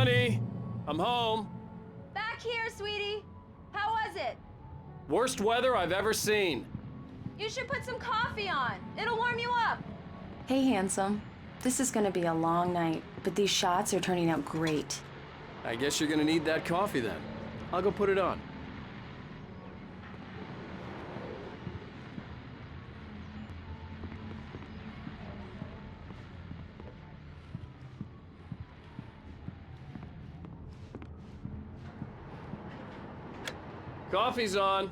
Honey, I'm home. Back here, sweetie. How was it? Worst weather I've ever seen. You should put some coffee on. It'll warm you up. Hey, handsome. This is gonna be a long night, but these shots are turning out great. I guess you're gonna need that coffee then. I'll go put it on. Coffee's on.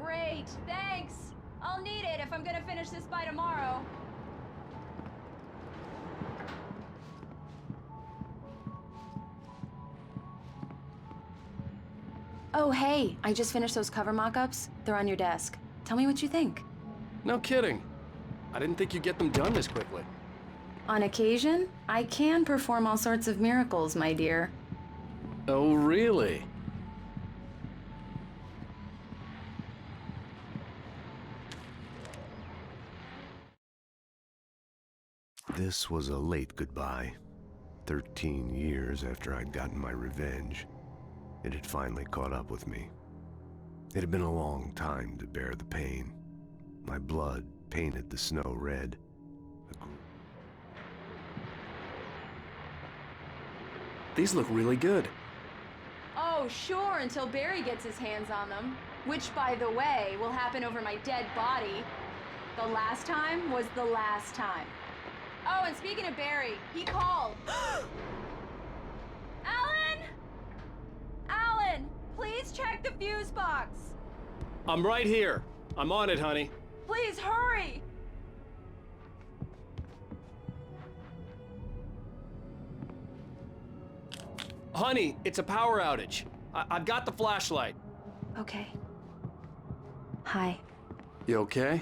Great, thanks. I'll need it if I'm gonna finish this by tomorrow. Oh, hey, I just finished those cover mock-ups. They're on your desk. Tell me what you think. No kidding. I didn't think you'd get them done this quickly. On occasion, I can perform all sorts of miracles, my dear. Oh, really? This was a late goodbye. 13 years after I'd gotten my revenge, it had finally caught up with me. It had been a long time to bear the pain. My blood painted the snow red. These look really good. Oh, sure, until Barry gets his hands on them. Which, by the way, will happen over my dead body. The last time was the last time. Oh, and speaking of Barry, he called. Alan! Alan, please check the fuse box. I'm right here. I'm on it, honey. Please hurry! Honey, it's a power outage. I've got the flashlight. Okay. Hi. You okay?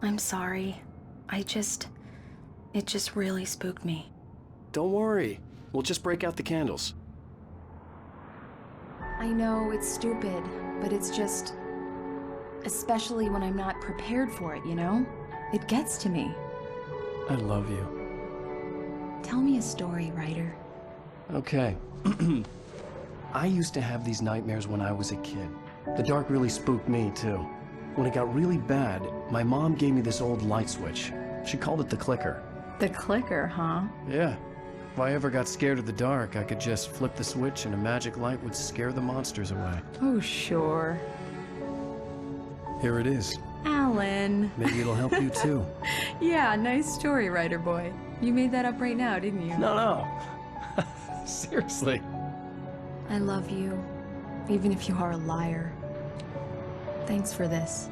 I'm sorry. It just really spooked me. Don't worry. We'll just break out the candles. I know it's stupid, but it's just... especially when I'm not prepared for it, you know? It gets to me. I love you. Tell me a story, writer. Okay. I used to have these nightmares when I was a kid. The dark really spooked me, too. When it got really bad, my mom gave me this old light switch. She called it the clicker. The clicker, huh? Yeah. If I ever got scared of the dark, I could just flip the switch and a magic light would scare the monsters away. Oh, sure. Here it is. Alan. Maybe it'll help you, too. Yeah, nice story, writer boy. You made that up right now, didn't you? No. Seriously. I love you, even if you are a liar. Thanks for this.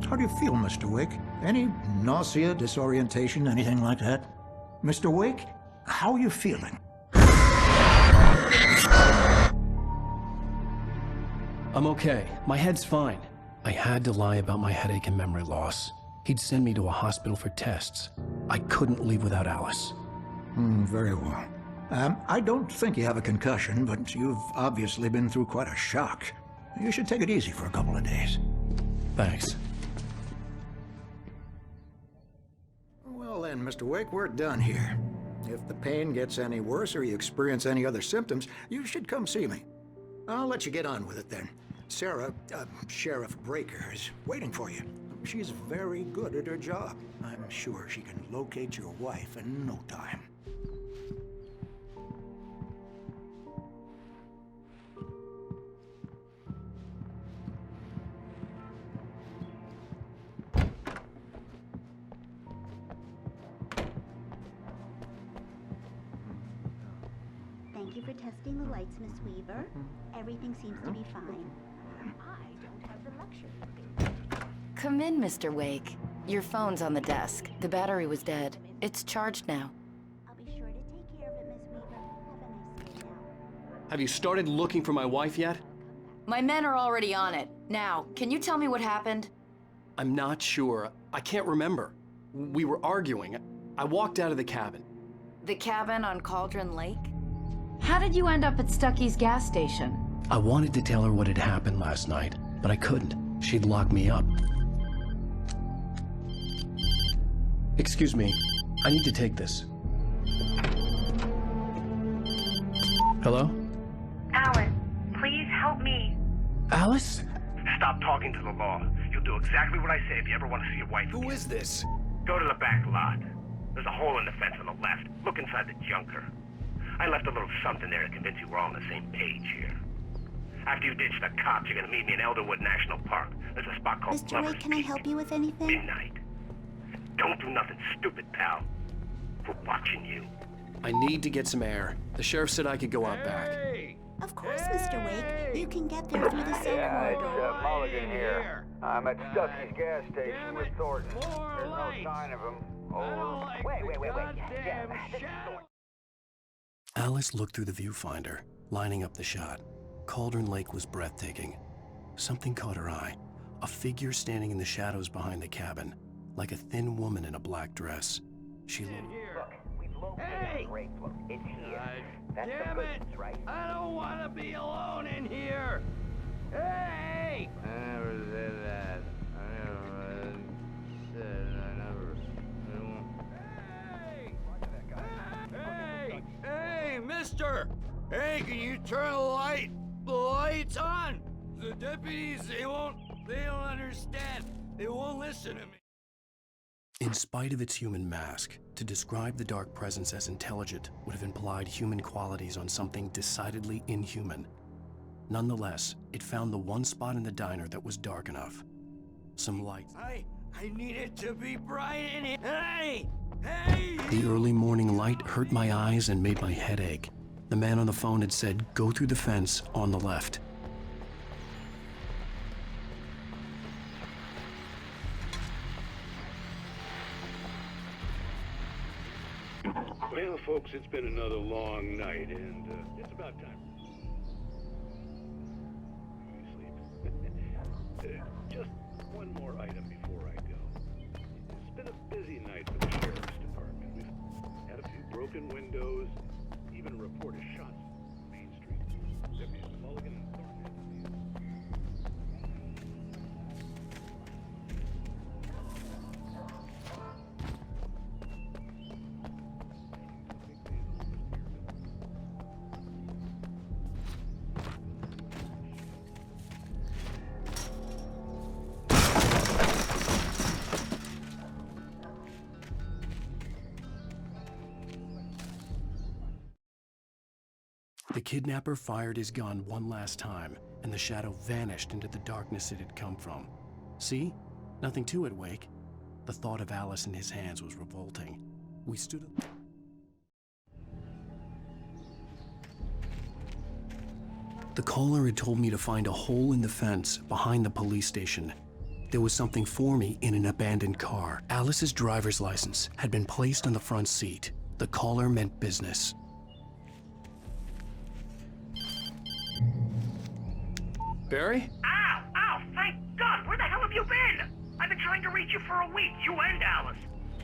How do you feel, Mr. Wake? Any nausea, disorientation, anything like that? Mr. Wake, how are you feeling? I'm okay. My head's fine. I had to lie about my headache and memory loss. He'd send me to a hospital for tests. I couldn't leave without Alice. Very well. I don't think you have a concussion, but you've obviously been through quite a shock. You should take it easy for a couple of days. Thanks. Well then, Mr. Wake, we're done here. If the pain gets any worse or you experience any other symptoms, you should come see me. I'll let you get on with it then. Sarah, Sheriff Breaker, is waiting for you. She's very good at her job. I'm sure she can locate your wife in no time. Thank you for testing the lights, Miss Weaver. Everything seems to be fine. I don't have the luxury. Come in, Mr. Wake. Your phone's on the desk. The battery was dead. It's charged now. I'll be sure to take care of it, Miss Weaver. Have a nice day now. Have you started looking for my wife yet? My men are already on it. Now, can you tell me what happened? I'm not sure. I can't remember. We were arguing. I walked out of the cabin. The cabin on Cauldron Lake? How did you end up at Stucky's gas station? I wanted to tell her what had happened last night, but I couldn't. She'd lock me up. Excuse me, I need to take this. Hello? Alan, please help me. Alice? Stop talking to the law. You'll do exactly what I say if you ever want to see your wife again. Who is this? Go to the back lot. There's a hole in the fence on the left. Look inside the junker. I left a little something there to convince you we're all on the same page here. After you ditch the cops, you're gonna meet me in Elderwood National Park. There's a spot called Mr. Lover's Wake, can I Peak. help you with anything? Midnight. Don't do nothing stupid, pal. We're watching you. I need to get some air. The sheriff said I could go out back. Of course, Mr. Wake. You can get there through the cell corridor. Mulligan here. I'm at Stuckey's gas station with Thornton. There's no sign of him. Over. Wait. Yeah, this is Thornton. Alice looked through the viewfinder, lining up the shot. Cauldron Lake was breathtaking. Something caught her eye. A figure standing in the shadows behind the cabin, like a thin woman in a black dress. She looked. Look, we've located the brake float. It's here. That's the goods, right? I don't want to be alone in here! Hey! I never said that. I never said I never... Hey! Hey, mister! Hey, can you turn the lights on? The deputies, they don't understand. They won't listen to me. In spite of its human mask, to describe the dark presence as intelligent would have implied human qualities on something decidedly inhuman. Nonetheless, it found the one spot in the diner that was dark enough. Some lights. I need it to be bright in here. Hey! The early morning light hurt my eyes and made my head ache. The man on the phone had said, "Go through the fence on the left." Well, folks, it's been another long night, and it's about time. Sleep. Just one more item before I go. It's been a busy night for the sheriff's department. We've had a few broken windows, even a report of shots on Main Street. Deputies Mulligan and Thornton. The kidnapper fired his gun one last time, and the shadow vanished into the darkness it had come from. See? Nothing to it, Wake. The thought of Alice in his hands was revolting. We stood up. The caller had told me to find a hole in the fence behind the police station. There was something for me in an abandoned car. Alice's driver's license had been placed on the front seat. The caller meant business. Barry? Ow! Thank God! Where the hell have you been? I've been trying to reach you for a week, you and Alice.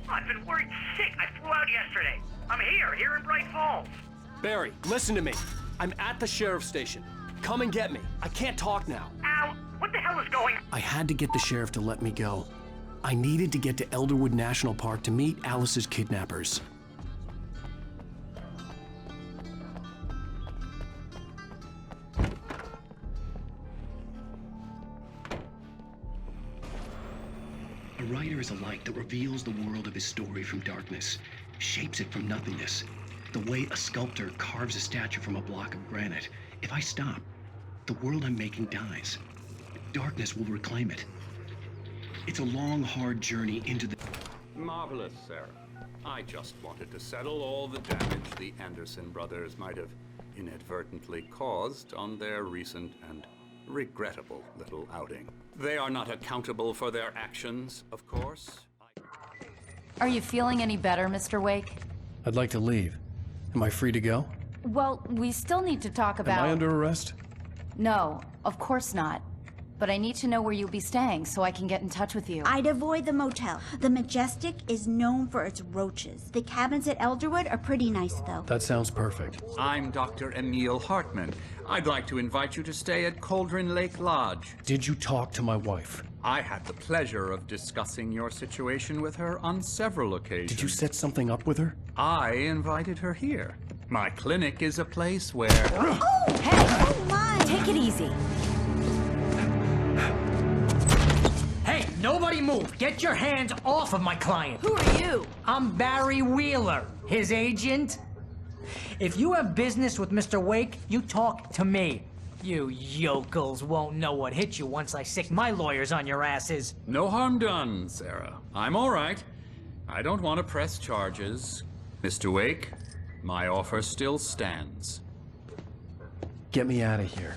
I've been worried sick. I flew out yesterday. I'm here in Bright Falls. Barry, listen to me. I'm at the sheriff's station. Come and get me. I can't talk now. Al, what the hell is going on? I had to get the sheriff to let me go. I needed to get to Elderwood National Park to meet Alice's kidnappers. A writer is a light that reveals the world of his story from darkness, shapes it from nothingness. The way a sculptor carves a statue from a block of granite. If I stop, the world I'm making dies. Darkness will reclaim it. It's a long, hard journey into the... Marvelous, sir. I just wanted to settle all the damage the Anderson brothers might have inadvertently caused on their recent and regrettable little outing. They are not accountable for their actions, of course. Are you feeling any better, Mr. Wake? I'd like to leave. Am I free to go? Well, we still need to talk about... Am I under arrest? No, of course not. but I need to know where you'll be staying so I can get in touch with you. I'd avoid the motel. The Majestic is known for its roaches. The cabins at Elderwood are pretty nice, though. That sounds perfect. I'm Dr. Emil Hartman. I'd like to invite you to stay at Cauldron Lake Lodge. Did you talk to my wife? I had the pleasure of discussing your situation with her on several occasions. Did you set something up with her? I invited her here. My clinic is a place where... Oh, hey! Oh, my! Take it easy. Hey, nobody move! Get your hands off of my client! Who are you? I'm Barry Wheeler, his agent. If you have business with Mr. Wake, you talk to me. You yokels won't know what hit you once I sick my lawyers on your asses. No harm done, Sarah. I'm all right. I don't want to press charges. Mr. Wake, my offer still stands. Get me out of here.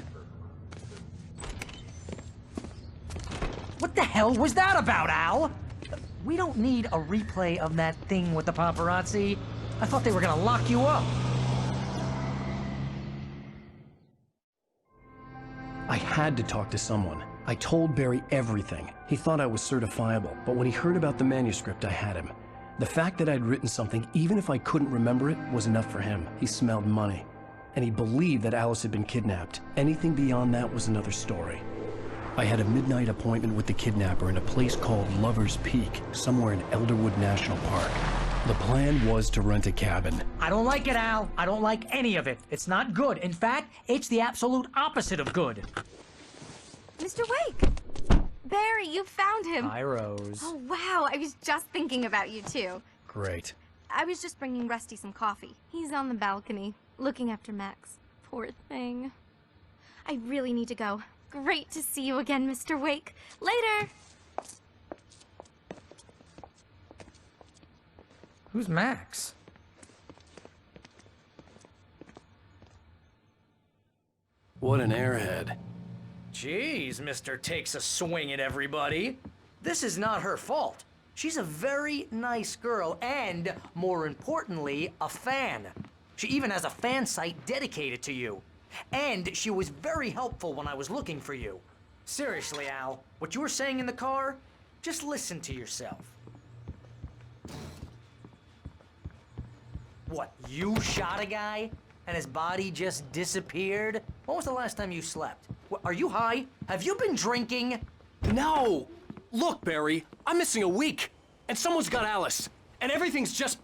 What the hell was that about, Al? We don't need a replay of that thing with the paparazzi. I thought they were gonna lock you up. I had to talk to someone. I told Barry everything. He thought I was certifiable, but when he heard about the manuscript, I had him. The fact that I'd written something, even if I couldn't remember it, was enough for him. He smelled money. And he believed that Alice had been kidnapped. Anything beyond that was another story. I had a midnight appointment with the kidnapper in a place called Lover's Peak, somewhere in Elderwood National Park. The plan was to rent a cabin. I don't like it, Al. I don't like any of it. It's not good. In fact, it's the absolute opposite of good. Mr. Wake! Barry, you found him. Hi, Rose. Oh, wow. I was just thinking about you, too. Great. I was just bringing Rusty some coffee. He's on the balcony, looking after Max. Poor thing. I really need to go. Great to see you again, Mr. Wake. Later! Who's Max? What an airhead. Jeez, Mr. Takes a swing at everybody. This is not her fault. She's a very nice girl and, more importantly, a fan. She even has a fan site dedicated to you. And she was very helpful when I was looking for you. Seriously, Al, what you were saying in the car, just listen to yourself. What, you shot a guy and his body just disappeared? When was the last time you slept? What, are you high? Have you been drinking? No! Look, Barry, I'm missing a week, and someone's got Alice, and everything's just...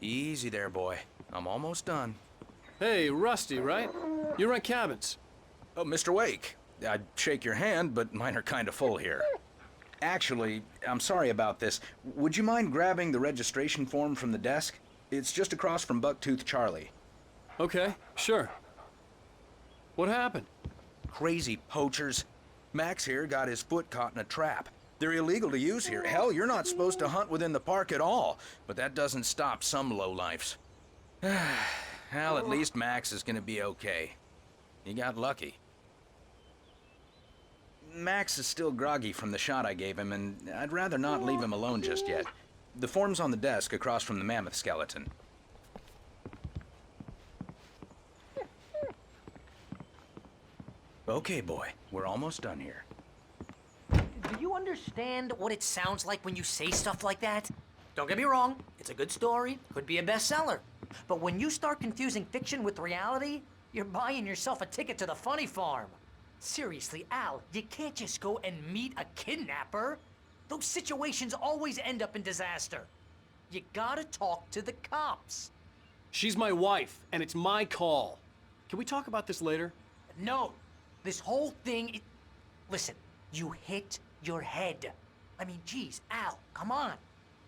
Easy there, boy. I'm almost done. Hey, Rusty, right? You rent cabins. Oh, Mr. Wake. I'd shake your hand, but mine are kind of full here. Actually, I'm sorry about this. Would you mind grabbing the registration form from the desk? It's just across from Bucktooth Charlie. Okay, sure. What happened? Crazy poachers. Max here got his foot caught in a trap. They're illegal to use here. Hell, you're not supposed to hunt within the park at all. But that doesn't stop some lowlifes. Hell, at least Max is gonna be okay. He got lucky. Max is still groggy from the shot I gave him, and I'd rather not leave him alone just yet. The form's on the desk across from the mammoth skeleton. Okay, boy, we're almost done here. Do you understand what it sounds like when you say stuff like that? Don't get me wrong, it's a good story, could be a bestseller. But when you start confusing fiction with reality, you're buying yourself a ticket to the funny farm. Seriously, Al, you can't just go and meet a kidnapper. Those situations always end up in disaster. You gotta talk to the cops. She's my wife, and it's my call. Can we talk about this later? No, this whole thing, listen, you hit your head. I mean, geez, Al, come on.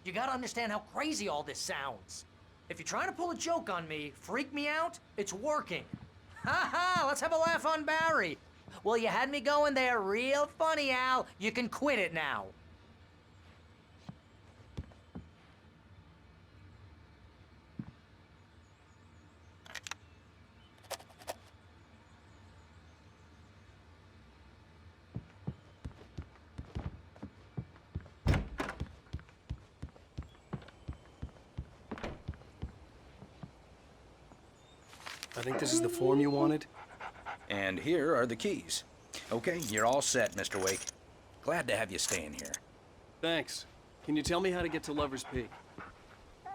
You gotta understand how crazy all this sounds. If you're trying to pull a joke on me, freak me out, it's working. Ha ha, let's have a laugh on Barry. Well, you had me going there real funny, Al. You can quit it now. I think this is the form you wanted. And here are the keys. Okay, you're all set, Mr. Wake. Glad to have you staying here. Thanks. Can you tell me how to get to Lover's Peak?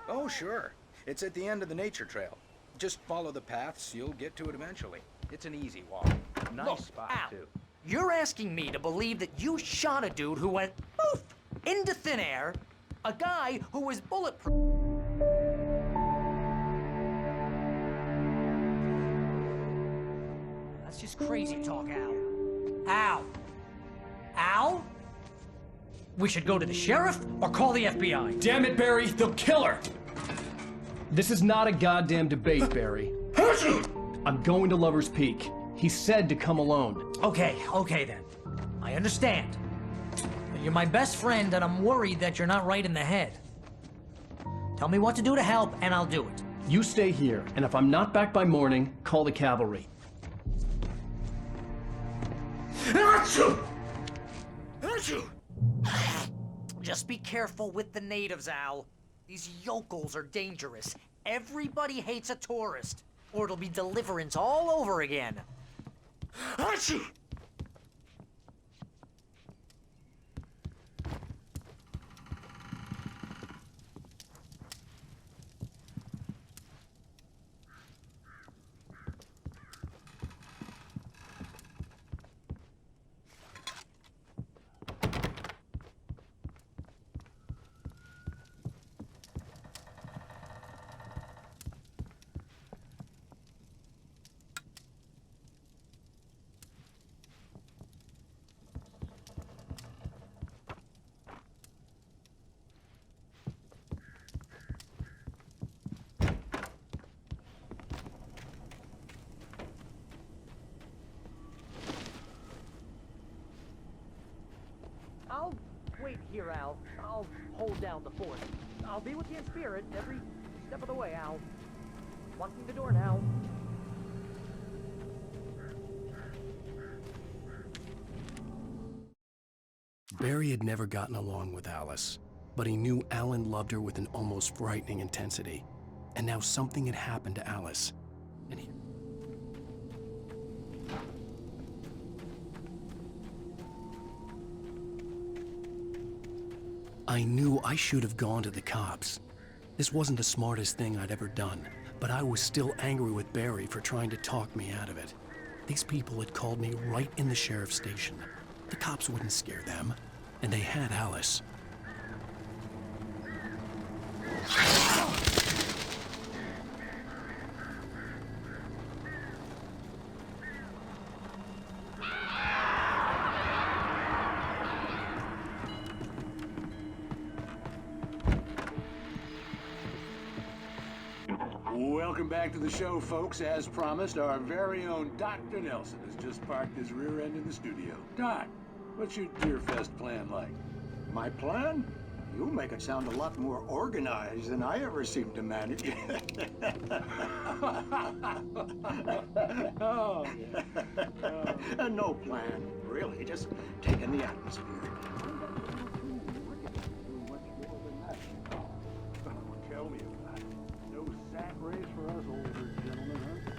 Oh, sure. It's at the end of the nature trail. Just follow the paths, you'll get to it eventually. It's an easy walk. Nice spot, Al, too. you're asking me to believe that you shot a dude who went poof into thin air, a guy who was bulletproof. That's just crazy talk, Al. Al? Al? We should go to the sheriff or call the FBI. Damn it, Barry, they'll kill her! This is not a goddamn debate, Barry. I'm going to Lover's Peak. He said to come alone. Okay then. I understand. But you're my best friend and I'm worried that you're not right in the head. Tell me what to do to help and I'll do it. You stay here, and if I'm not back by morning, call the cavalry. Just be careful with the natives, Al. These yokels are dangerous. Everybody hates a tourist, or it'll be deliverance all over again. I'll wait here, Al. I'll hold down the fort. I'll be with you in spirit every step of the way, Al. Locking the door now. Barry had never gotten along with Alice, but he knew Alan loved her with an almost frightening intensity. And now something had happened to Alice, and he... I knew I should have gone to the cops. This wasn't the smartest thing I'd ever done, but I was still angry with Barry for trying to talk me out of it. These people had called me right in the sheriff's station. The cops wouldn't scare them, and they had Alice. Welcome back to the show, folks. As promised, our very own Dr. Nelson has just parked his rear end in the studio. Doc, what's your Deer Fest plan like? My plan? You make it sound a lot more organized than I ever seem to manage. Oh, yeah. No plan, really. Just taking the atmosphere. Tell me about it. No sack race for us older gentlemen, huh?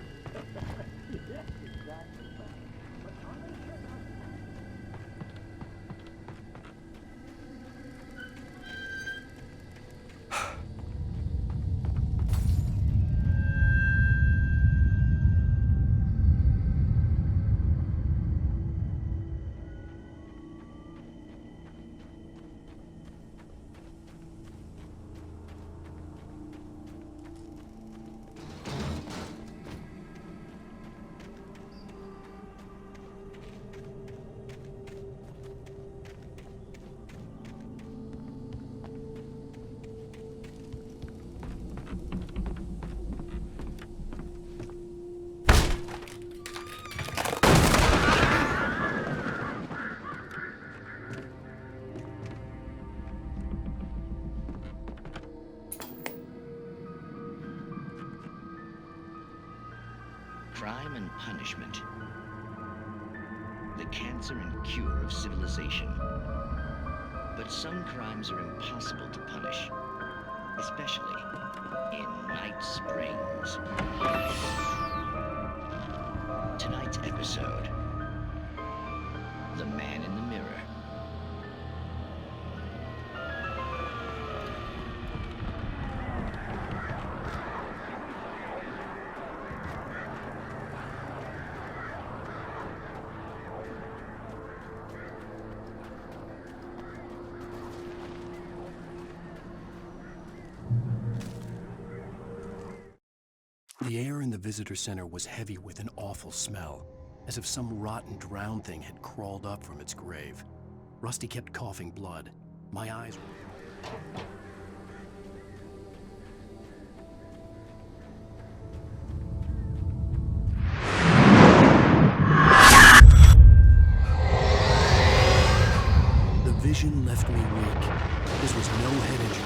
Yes, exactly. But I'm gonna check out. Crime and punishment. The cancer and cure of civilization. But some crimes are impossible to punish, especially in Night Springs. Tonight's episode, the man in the mirror. The air in the visitor center was heavy with an awful smell, as if some rotten drowned thing had crawled up from its grave. Rusty kept coughing blood. My eyes were... The vision left me weak. This was no head injury.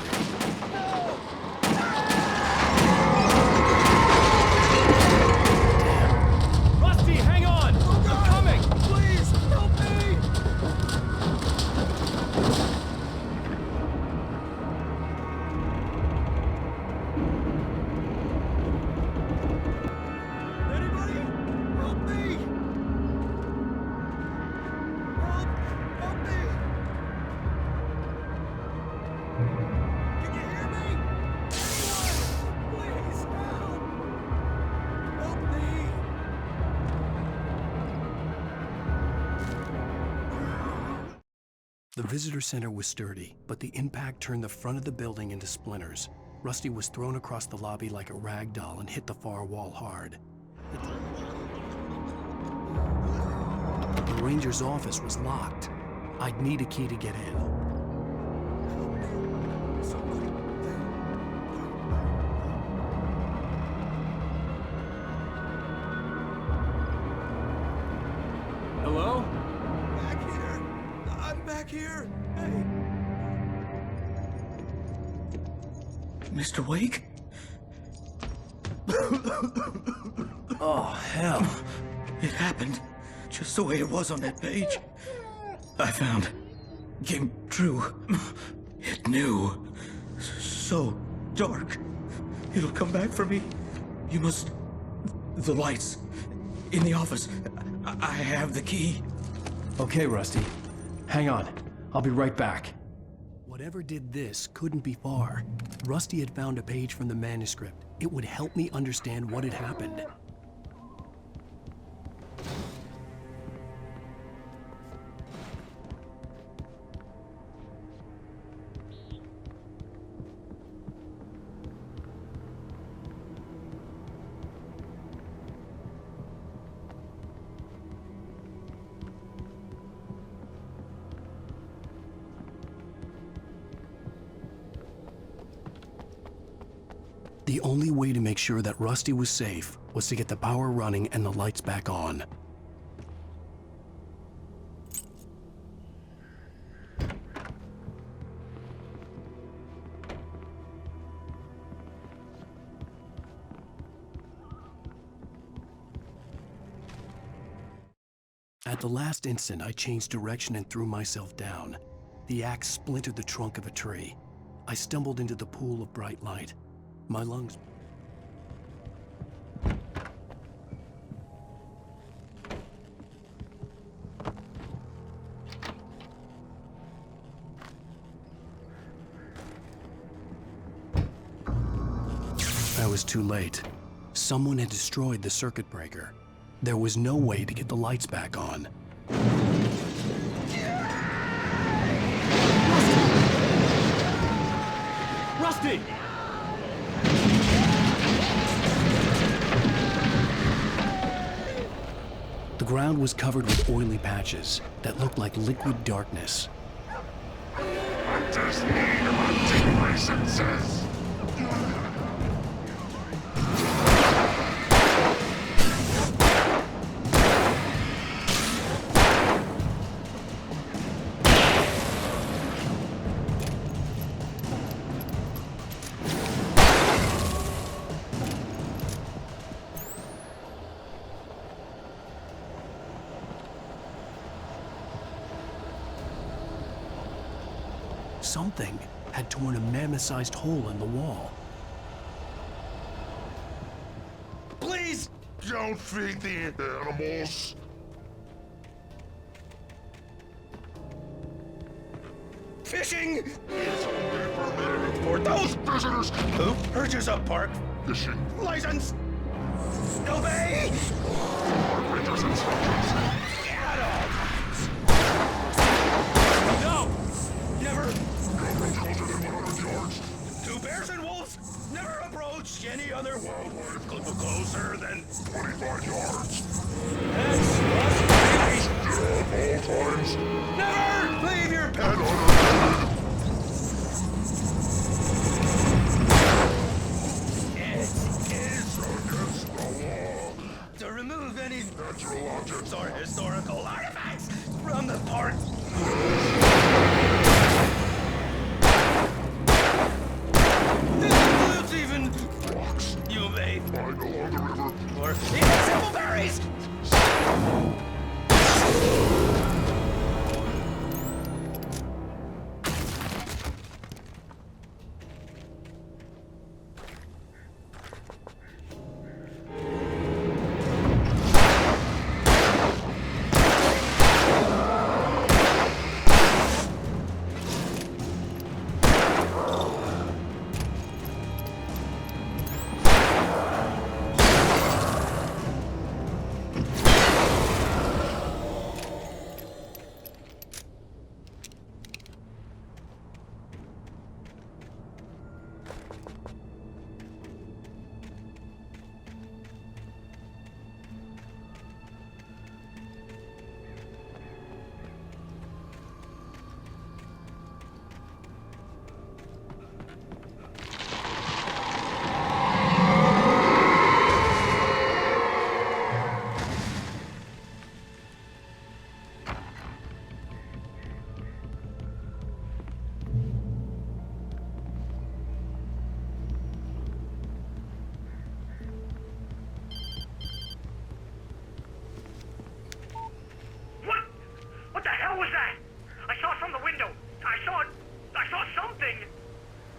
The visitor center was sturdy, but the impact turned the front of the building into splinters. Rusty was thrown across the lobby like a rag doll and hit the far wall hard. The ranger's office was locked. I'd need a key to get in. Hello? Back here. I'm back here. Hey. Mr. Wake? Oh, hell. It happened just the way it was on that page. I found. Came true. It knew. So dark. It'll come back for me. You must... The lights. In the office. I have the key. Okay, Rusty. Hang on. I'll be right back. Whatever did this couldn't be far. Rusty had found a page from the manuscript. It would help me understand what had happened. The only way to make sure that Rusty was safe was to get the power running and the lights back on. At the last instant, I changed direction and threw myself down. The axe splintered the trunk of a tree. I stumbled into the pool of bright light. My lungs... I was too late. Someone had destroyed the circuit breaker. There was no way to get the lights back on. Rusty! The ground was covered with oily patches that looked like liquid darkness. I just need to my senses. Something had torn a mammoth-sized hole in the wall. Please don't feed the animals. Fishing is only permitted for those visitors who purchase a park fishing license. Obey! Operator's instructions. At all times. No! Never! Never closer than 100 yards. Two bears and wolves never approach any other wildlife closer than 25 yards. That's at all times. Never leave your pet unattended. It is against the law to remove any natural objects or historical artifacts from the park. This includes even rocks you may find along the river or even simple berries.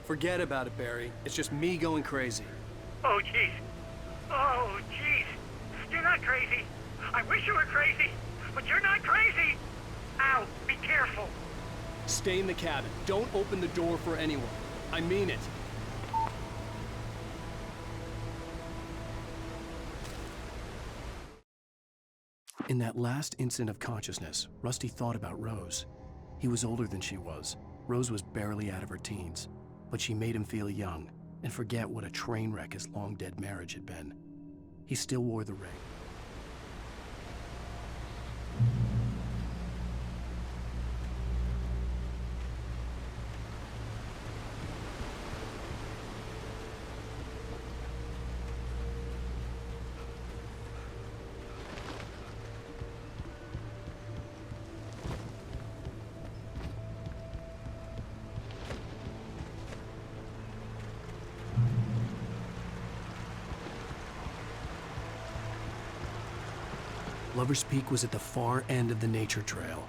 Forget about it, Barry. It's just me going crazy. Oh, jeez. Oh, jeez. You're not crazy. I wish you were crazy, but you're not crazy. Ow, be careful. Stay in the cabin. Don't open the door for anyone. I mean it. In that last instant of consciousness, Rusty thought about Rose. He was older than she was. Rose was barely out of her teens, but she made him feel young and forget what a train wreck his long-dead marriage had been. He still wore the ring. Lover's Peak was at the far end of the nature trail.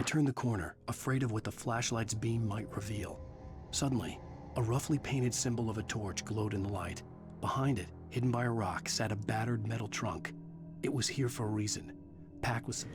turned the corner, afraid of what the flashlight's beam might reveal. Suddenly, a roughly painted symbol of a torch glowed in the light. Behind it, hidden by a rock, sat a battered metal trunk. It was here for a reason. Packed with...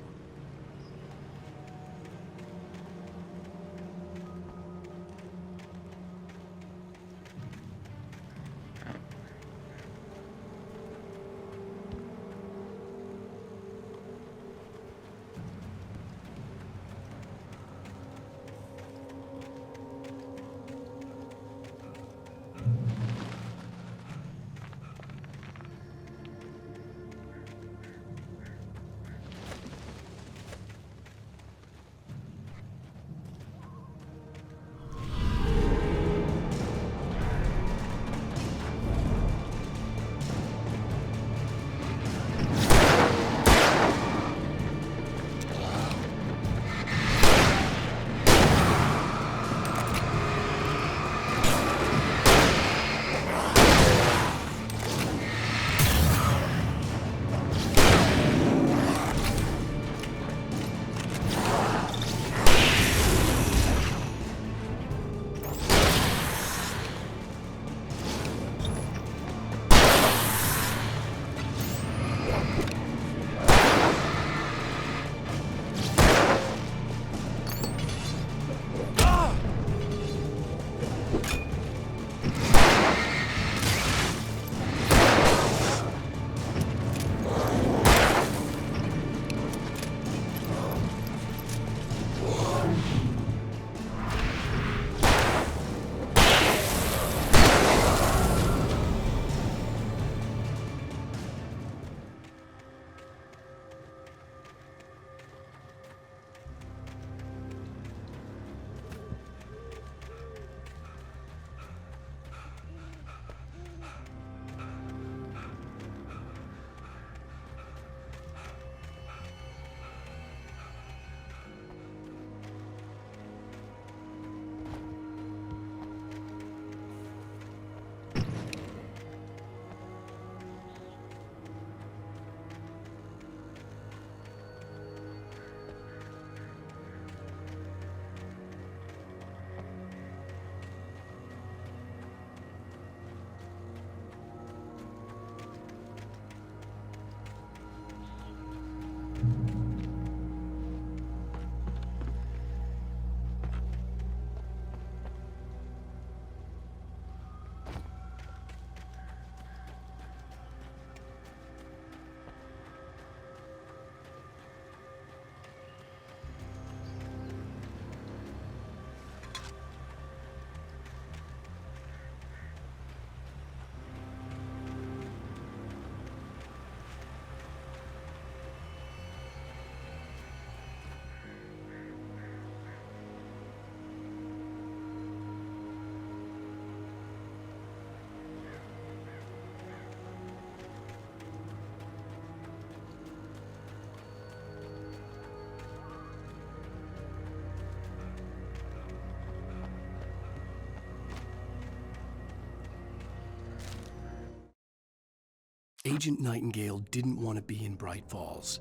Agent Nightingale didn't want to be in Bright Falls.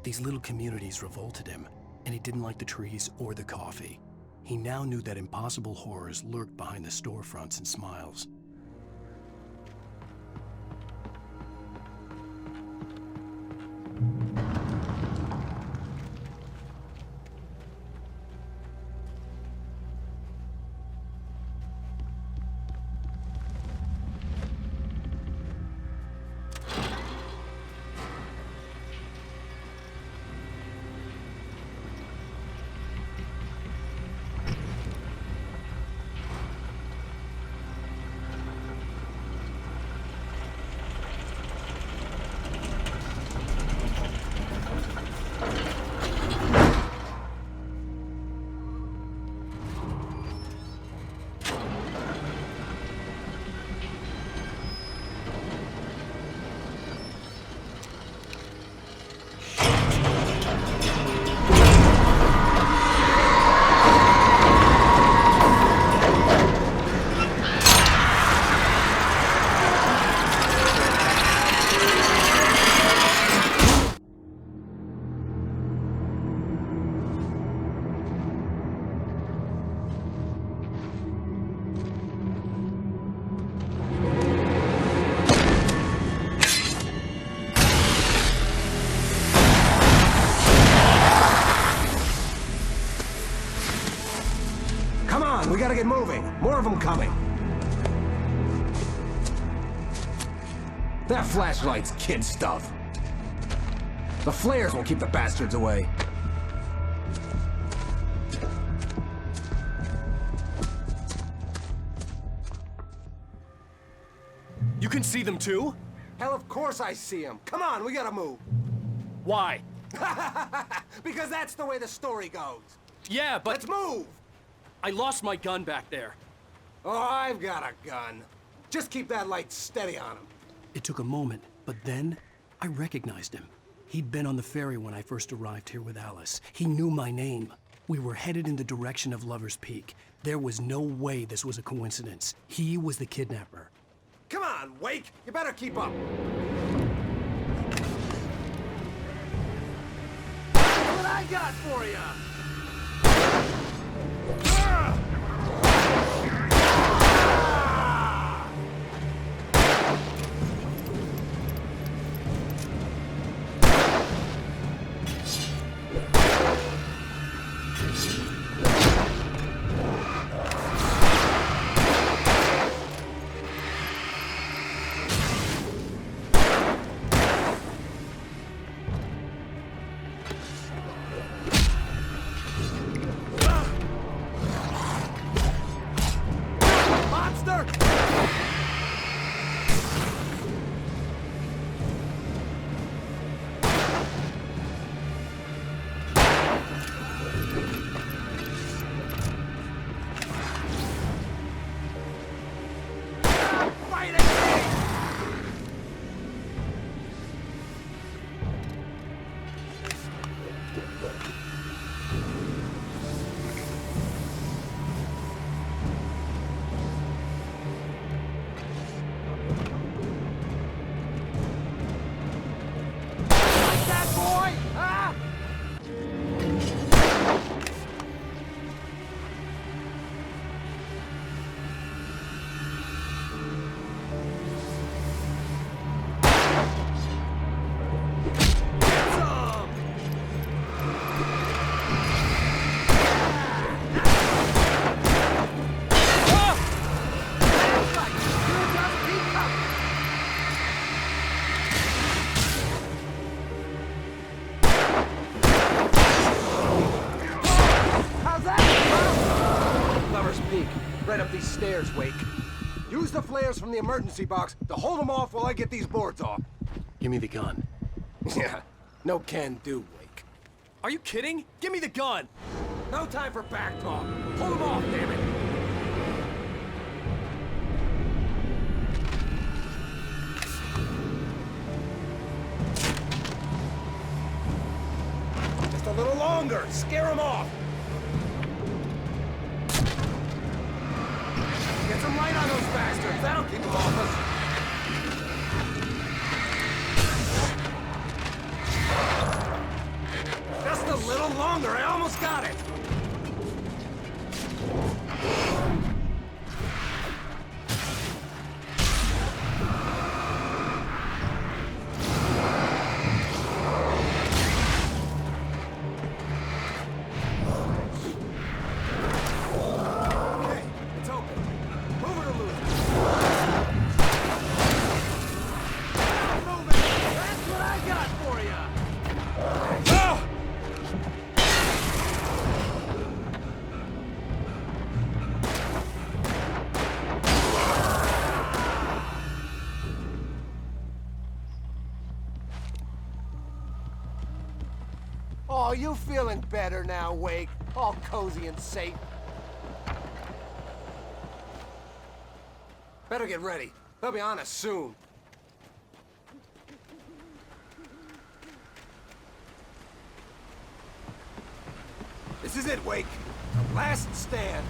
These little communities revolted him, and he didn't like the trees or the coffee. He now knew that impossible horrors lurked behind the storefronts and smiles. on, we gotta get moving. More of them coming. That flashlight's kid stuff. The flares will keep the bastards away. You can see them too? Hell, of course I see them. Come on, we gotta move. Why? Because that's the way the story goes. Yeah, but... Let's move! I lost my gun back there. Oh, I've got a gun. Just keep that light steady on him. It took a moment, but then I recognized him. He'd been on the ferry when I first arrived here with Alice. He knew my name. We were headed in the direction of Lover's Peak. There was no way this was a coincidence. He was the kidnapper. Come on, Wake! You better keep up. That's what I got for you! Right up these stairs, Wake. Use the flares from the emergency box to hold them off while I get these boards off. Give me the gun. Yeah, no can do, Wake. Are you kidding? Give me the gun! No time for back talk. Hold them off, damn it! Just a little longer. Scare them off. Get some light on those bastards. That'll keep them off us. Just a little longer. I almost got it. Oh, you feeling better now, Wake? All cozy and safe. Better get ready. They'll be on us soon. This is it, Wake. The last stand.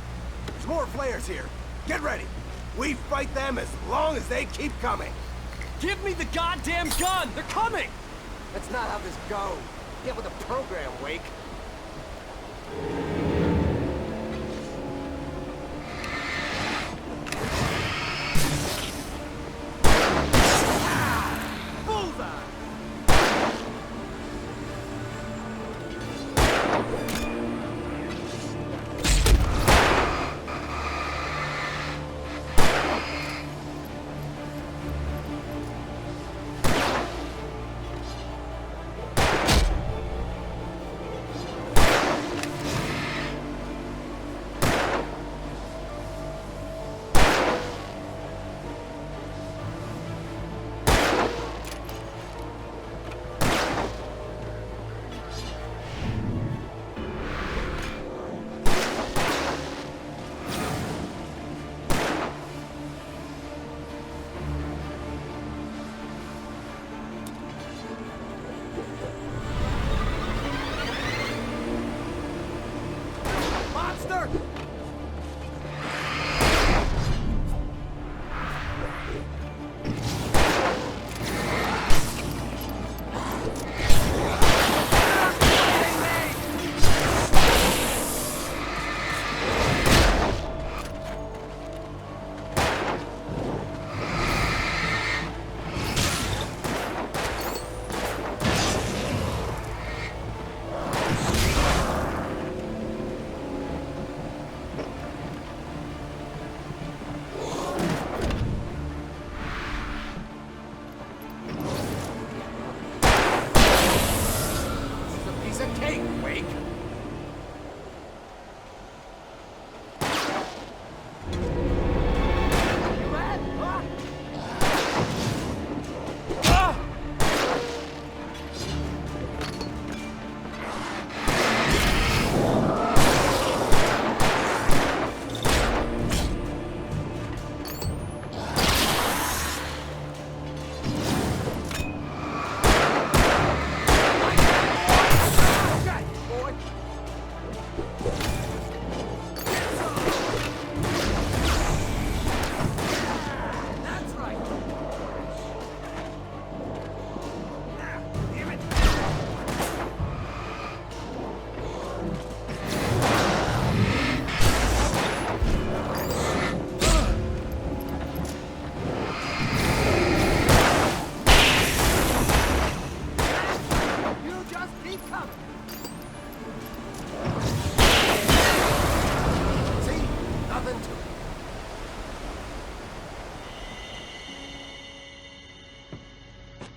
There's more flares here. Get ready. We fight them as long as they keep coming. Give me the goddamn gun! They're coming! That's not how this goes. Get with the program, Wake. Faster!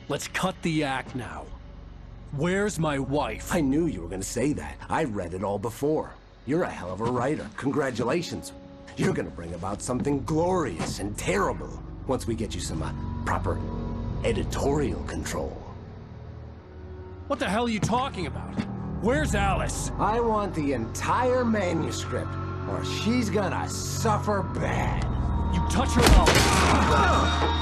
Let's cut the act now. Where's my wife? I knew you were gonna say that. I read it all before. You're a hell of a writer. Congratulations. You're gonna bring about something glorious and terrible once we get you some proper editorial control. What the hell are you talking about? Where's Alice? I want the entire manuscript, or she's gonna suffer bad. You touch her mouth.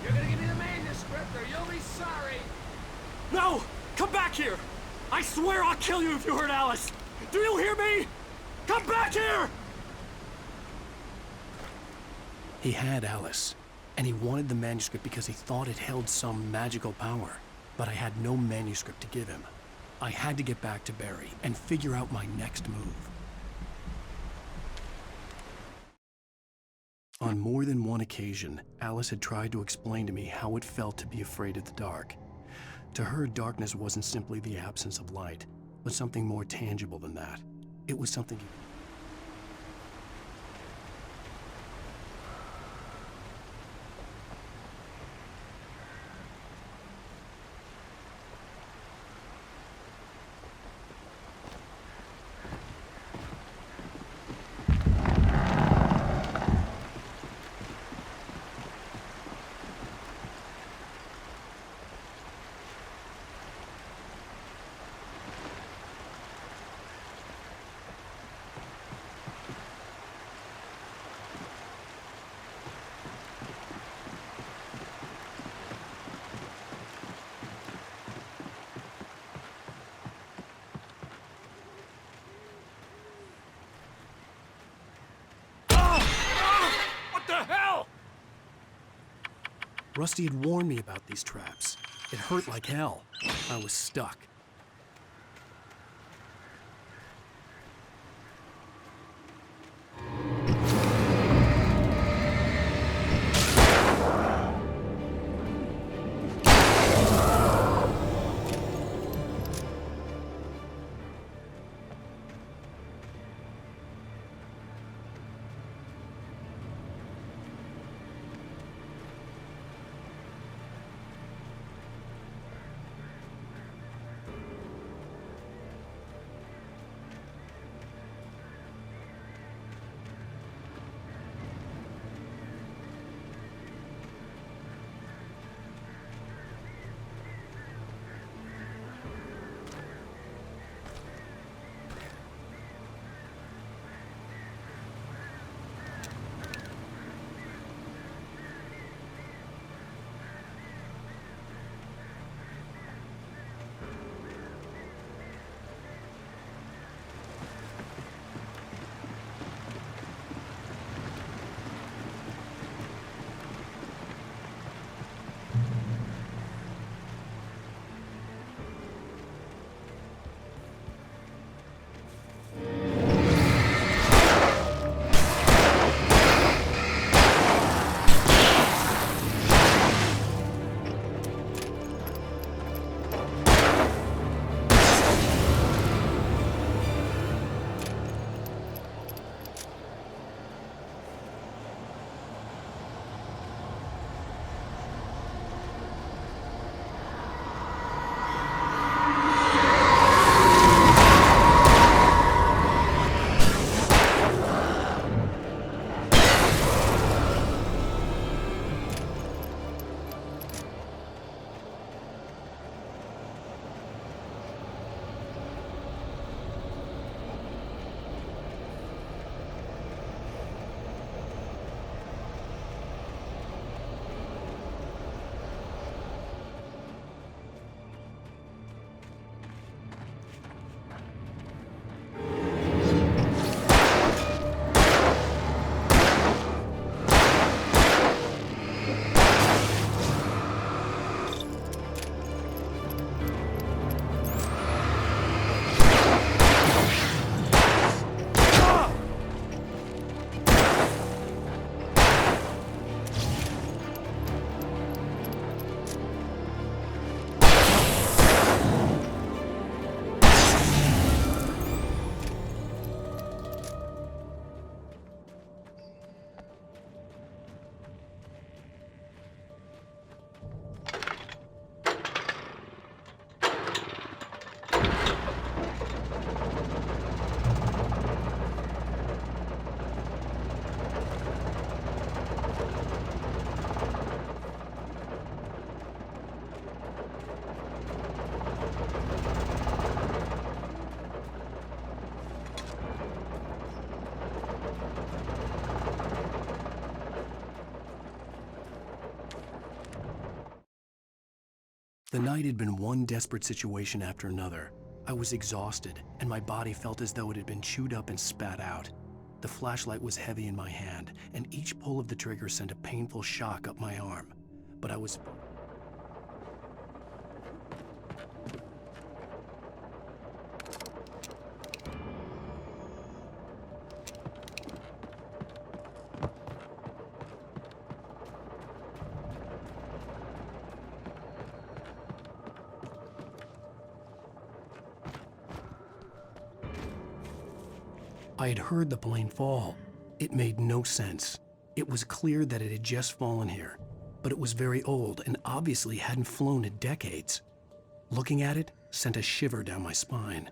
You're gonna give me the manuscript or you'll be sorry! No! Come back here! I swear I'll kill you if you hurt Alice! Do you hear me? Come back here! He had Alice, and he wanted the manuscript because he thought it held some magical power. But I had no manuscript to give him. I had to get back to Barry and figure out my next move. On more than one occasion, Alice had tried to explain to me how it felt to be afraid of the dark. To her, darkness wasn't simply the absence of light, but something more tangible than that. It was something... Rusty had warned me about these traps. It hurt like hell. I was stuck. The night had been one desperate situation after another. I was exhausted, and my body felt as though it had been chewed up and spat out. The flashlight was heavy in my hand, and each pull of the trigger sent a painful shock up my arm. But I was... I had heard the plane fall. It made no sense. It was clear that it had just fallen here, but it was very old and obviously hadn't flown in decades. Looking at it sent a shiver down my spine.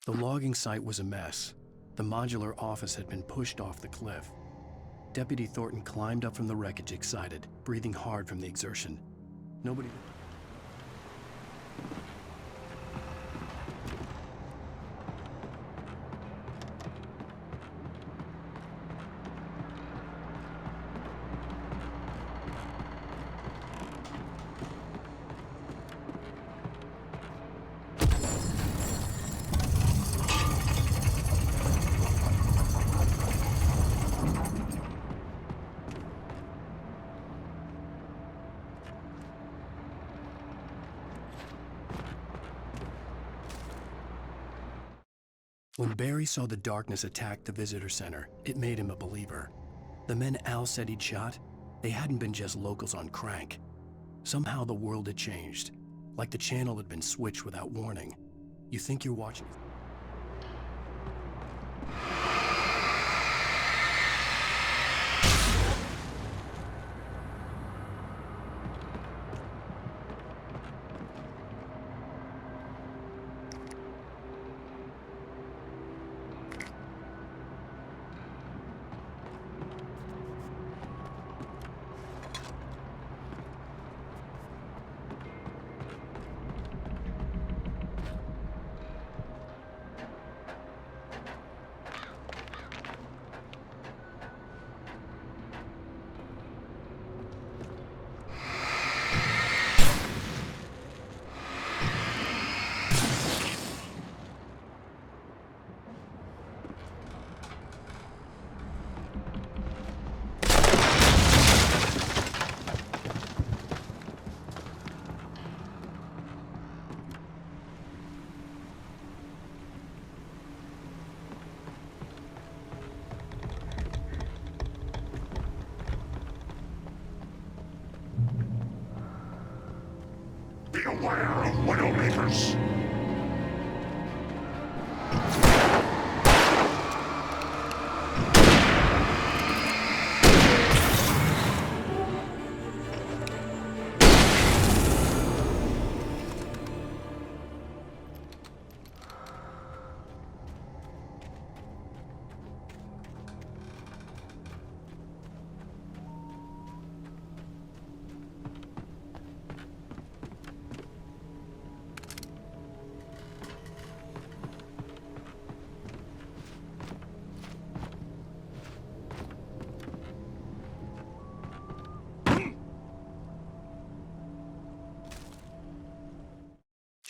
The logging site was a mess. The modular office had been pushed off the cliff. Deputy Thornton climbed up from the wreckage excited, breathing hard from the exertion. Nobody... When Barry saw the darkness attack the visitor center, it made him a believer. The men Al said he'd shot, they hadn't been just locals on crank. Somehow the world had changed, like the channel had been switched without warning. You think you're watching... Beware of Widowmakers!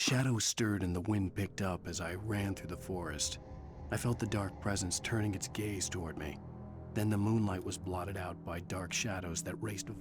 Shadows stirred and the wind picked up as I ran through the forest. I felt the dark presence turning its gaze toward me. Then the moonlight was blotted out by dark shadows that raced...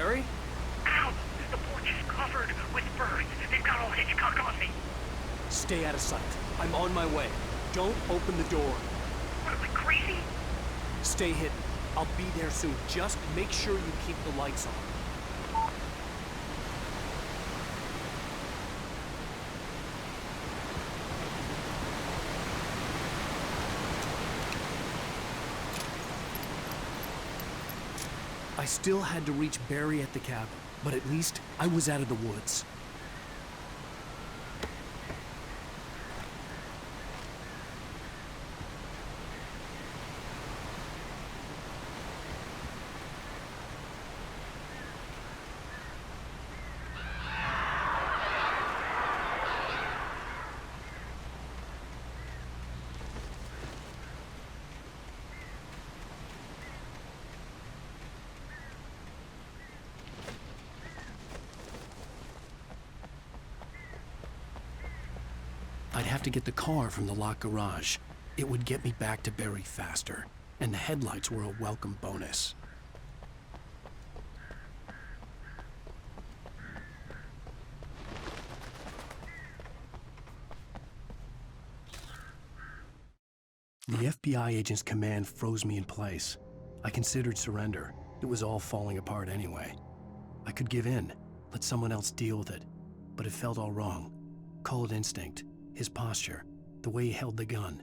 Barry? Ow! The porch is covered with birds. They've got all Hitchcock on me. Stay out of sight. I'm on my way. Don't open the door. What, am I crazy? Stay hidden. I'll be there soon. Just make sure you keep the lights on. I still had to reach Barry at the cabin, but at least I was out of the woods. I'd have to get the car from the locked garage. It would get me back to Barry faster, and the headlights were a welcome bonus. The FBI agent's command froze me in place. I considered surrender. It was all falling apart anyway. I could give in, let someone else deal with it, but it felt all wrong. Call it instinct. His posture, the way he held the gun.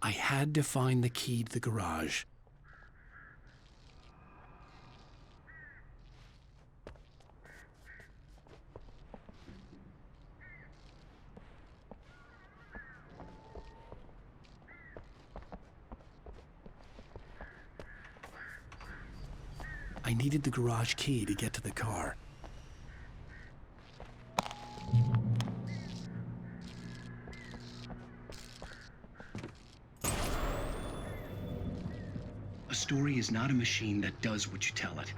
I had to find the key to the garage. I needed the garage key to get to the car. A story is not a machine that does what you tell it.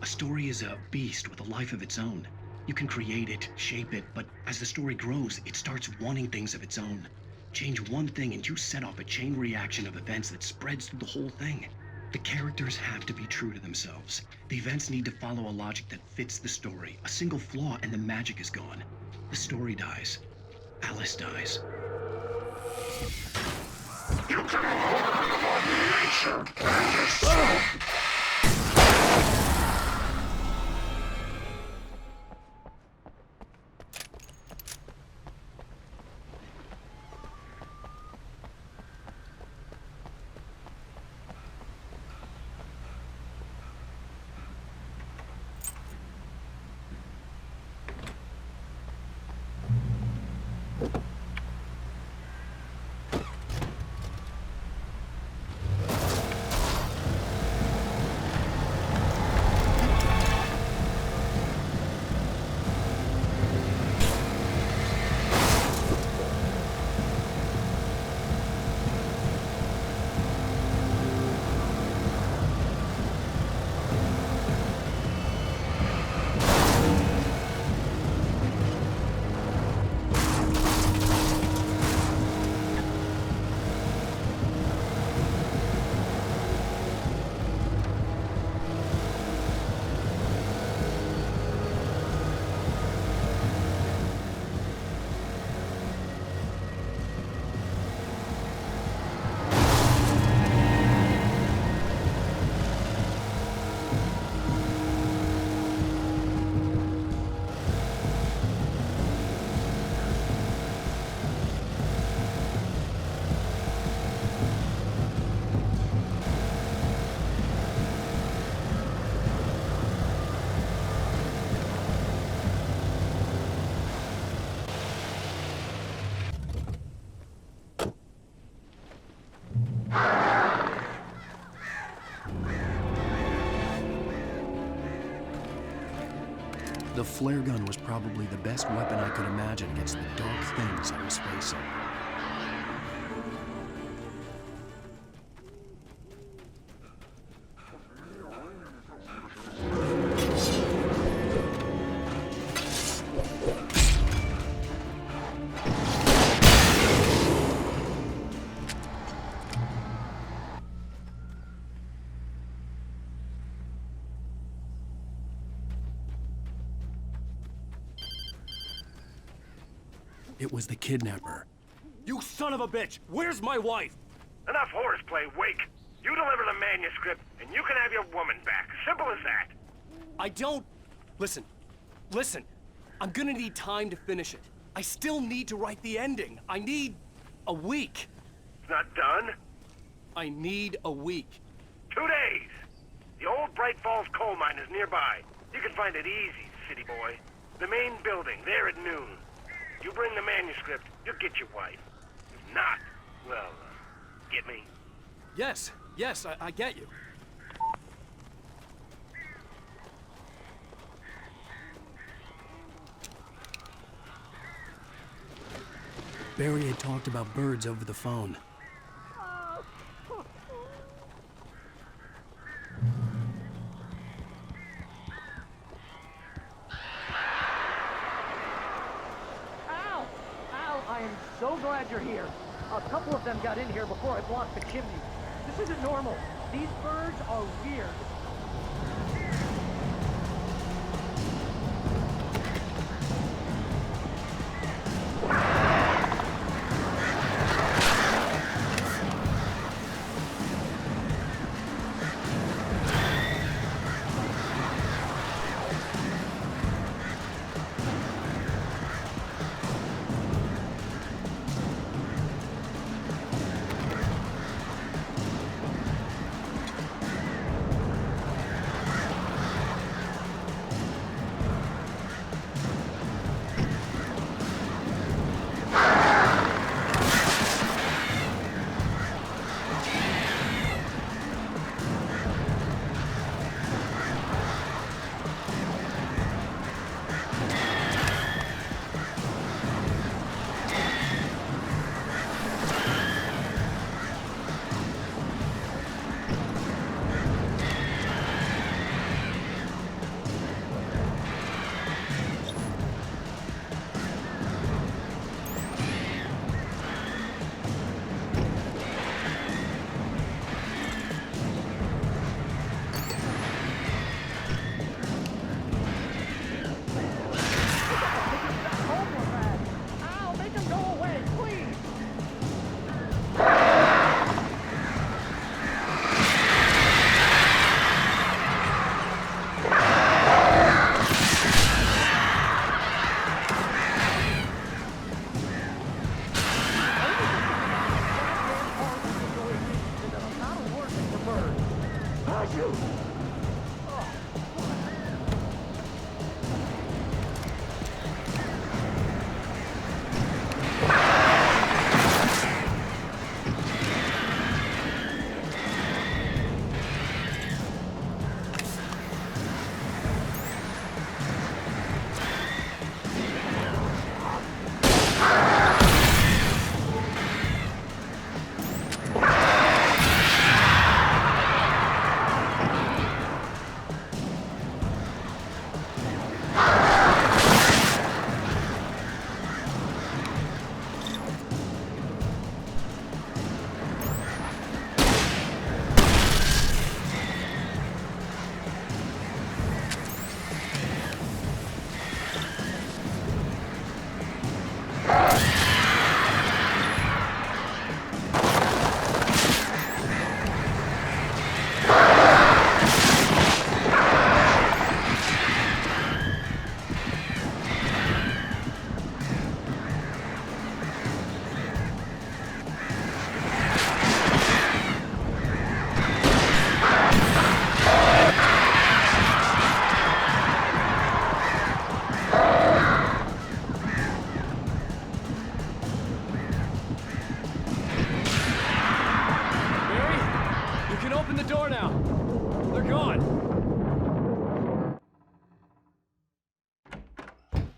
A story is a beast with a life of its own. You can create it, shape it, but as the story grows, it starts wanting things of its own. Change one thing and you set off a chain reaction of events that spreads through the whole thing. The characters have to be true to themselves. The events need to follow a logic that fits the story. A single flaw and the magic is gone. The story dies. Alice dies. You can hold nature by yourself. The flare gun was probably the best weapon I could imagine against the dark things I was facing. It was the kidnapper. You son of a bitch! Where's my wife? Enough horseplay, Wake. You deliver the manuscript, and you can have your woman back. Simple as that. I don't... Listen. I'm gonna need time to finish it. I still need to write the ending. I need a week. It's not done? I need a week. 2 days. The old Bright Falls coal mine is nearby. You can find it easy, city boy. The main building, there at noon. You bring the manuscript, you'll get your wife. If not, well, get me? Yes, I get you. Barry had talked about birds over the phone. Al, I am so glad you're here. A couple of them got in here before I blocked the chimney. This isn't normal. These birds are weird.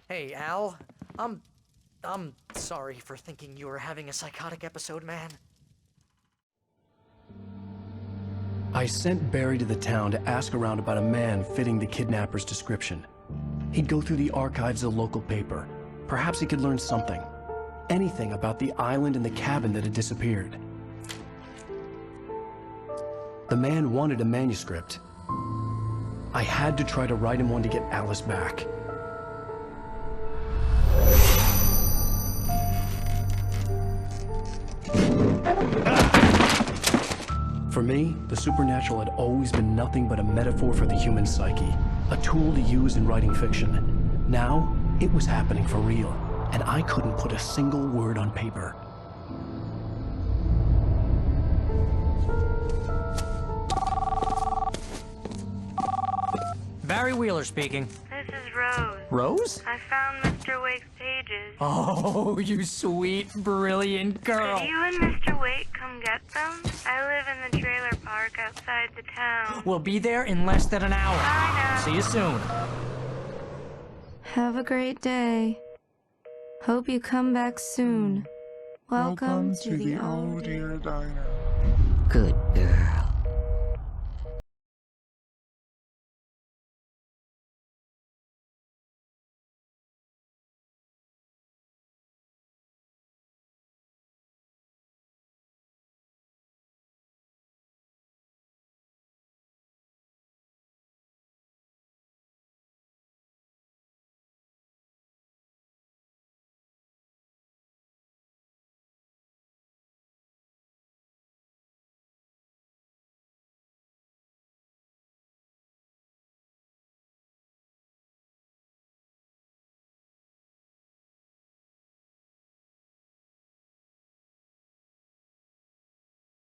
Hey, Al. I'm sorry for thinking you were having a psychotic episode, man. I sent Barry to the town to ask around about a man fitting the kidnapper's description. He'd go through the archives of the local paper. Perhaps he could learn something. Anything about the island and the cabin that had disappeared. The man wanted a manuscript. I had to try to write him one to get Alice back. For me, the supernatural had always been nothing but a metaphor for the human psyche, a tool to use in writing fiction. Now, it was happening for real, and I couldn't put a single word on paper. Barry Wheeler speaking. This is Rose. Rose? I found Mr. Wake's pages. Oh, you sweet, brilliant girl. Could you and Mr. Wake come get them? I live in the trailer park outside the town. We'll be there in less than an hour. Bye now. See you soon. Have a great day. Hope you come back soon. Welcome to the Oh Dear Diner. Good girl.